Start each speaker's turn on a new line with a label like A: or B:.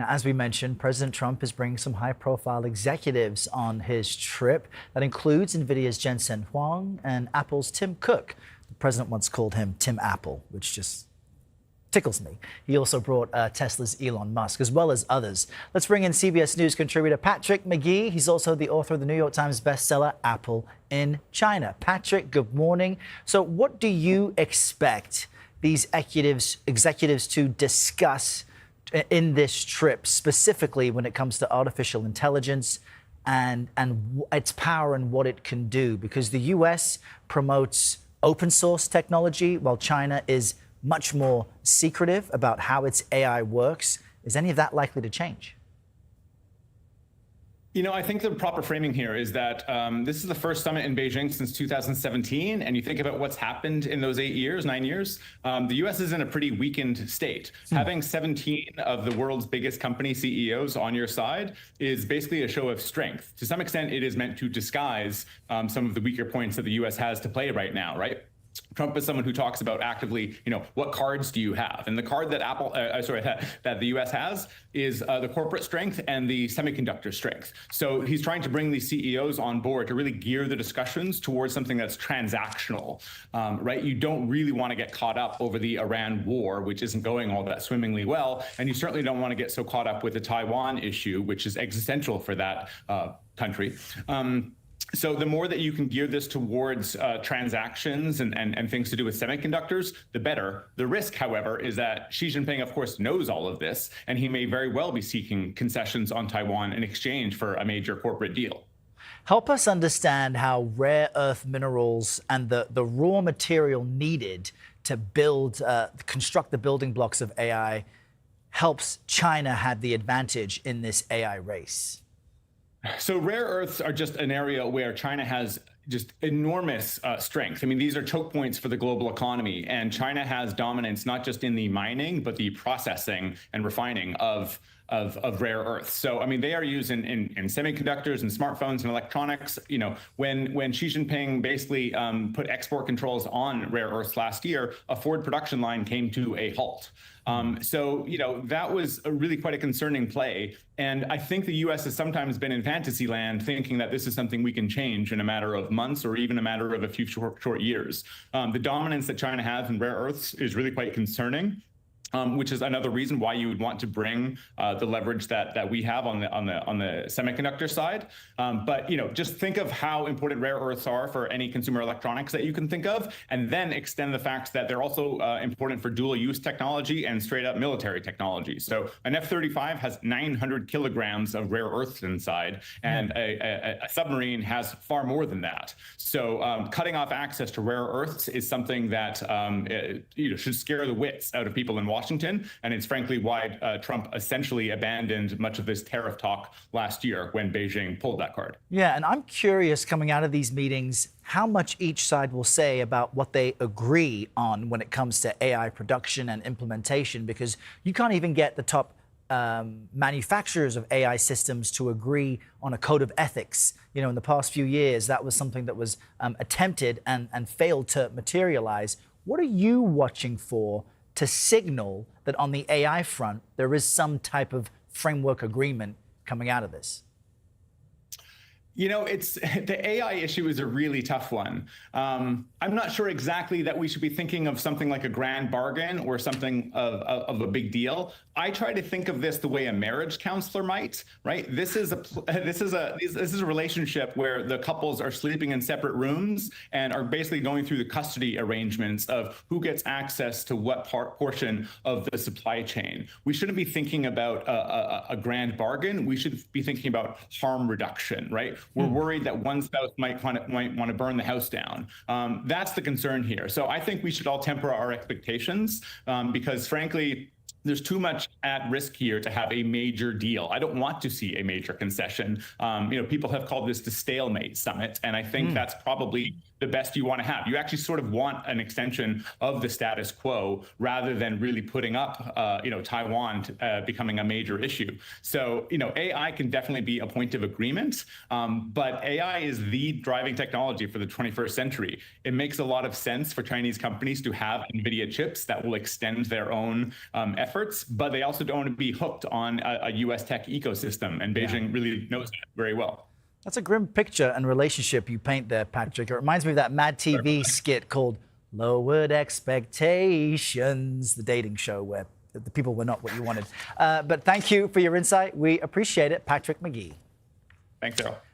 A: Now, as we mentioned, President Trump is bringing some high-profile executives on his trip. That includes NVIDIA's Jensen Huang and Apple's Tim Cook. The president once called him Tim Apple, which just tickles me. He also brought Tesla's Elon Musk, as well as others. Let's bring in CBS News contributor Patrick McGee. He's also the author of the New York Times bestseller, Apple in China. Patrick, good morning. So what do you expect these executives to discuss in this trip, specifically when it comes to artificial intelligence and its power and what it can do? Because the U.S. promotes open source technology, while China is much more secretive about how its AI works. Is any of that likely to change?
B: You know, I think the proper framing here is that this is the first summit in Beijing since 2017. And you think about what's happened in those 9 years, the U.S. is in a pretty weakened state. Having 17 of the world's biggest company CEOs on your side is basically a show of strength. To some extent, it is meant to disguise some of the weaker points that the U.S. has to play right now, right? Trump is someone who talks about actively, what cards do you have? And the card that that the U.S. has is the corporate strength and the semiconductor strength. So he's trying to bring these CEOs on board to really gear the discussions towards something that's transactional, right? You don't really want to get caught up over the Iran war, which isn't going all that swimmingly well. And you certainly don't want to get so caught up with the Taiwan issue, which is existential for that country. So the more that you can gear this towards transactions and things to do with semiconductors, the better. The risk, however, is that Xi Jinping, of course, knows all of this, and he may very well be seeking concessions on Taiwan in exchange for a major corporate deal.
A: Help us understand how rare earth minerals and the raw material needed to construct the building blocks of AI helps China have the advantage in this AI race.
B: So rare earths are just an area where China has just enormous strength. I mean, these are choke points for the global economy, and China has dominance not just in the mining, but the processing and refining of rare earths. So, I mean, they are used in semiconductors and smartphones and electronics. When Xi Jinping basically put export controls on rare earths last year, a Ford production line came to a halt. So, that was really quite a concerning play. And I think the U.S. has sometimes been in fantasy land thinking that this is something we can change in a matter of months or even a matter of a few short years. The dominance that China has in rare earths is really quite concerning. Which is another reason why you would want to bring the leverage that we have on the semiconductor side. But just think of how important rare earths are for any consumer electronics that you can think of, and then extend the fact that they're also important for dual use technology and straight up military technology. So an F-35 has 900 kilograms of rare earths inside, and a submarine has far more than that. So cutting off access to rare earths is something that should scare the wits out of people in Washington, and it's frankly why Trump essentially abandoned much of this tariff talk last year when Beijing pulled that card.
A: Yeah, and I'm curious, coming out of these meetings, how much each side will say about what they agree on when it comes to AI production and implementation, because you can't even get the top manufacturers of AI systems to agree on a code of ethics. In the past few years, that was something that was attempted and failed to materialize. What are you watching for to signal that on the AI front, there is some type of framework agreement coming out of this?
B: The AI issue is a really tough one. I'm not sure exactly that we should be thinking of something like a grand bargain or something of a big deal. I try to think of this the way a marriage counselor might, right? This is a relationship where the couples are sleeping in separate rooms and are basically going through the custody arrangements of who gets access to what portion of the supply chain. We shouldn't be thinking about a grand bargain. We should be thinking about harm reduction, right? We're worried that one spouse might want to burn the house down. That's the concern here. So I think we should all temper our expectations because, frankly, there's too much at risk here to have a major deal. I don't want to see a major concession. People have called this the stalemate summit, and I think that's probably the best you want to have. You actually sort of want an extension of the status quo rather than really putting up, Taiwan becoming a major issue. So, AI can definitely be a point of agreement, but AI is the driving technology for the 21st century. It makes a lot of sense for Chinese companies to have NVIDIA chips that will extend their own efforts, but they also don't want to be hooked on a US tech ecosystem, and Beijing really knows that very well.
A: That's a grim picture and relationship you paint there, Patrick. It reminds me of that Mad TV skit called Lowered Expectations, the dating show where the people were not what you wanted. But thank you for your insight. We appreciate it. Patrick McGee.
B: Thanks, Daryl.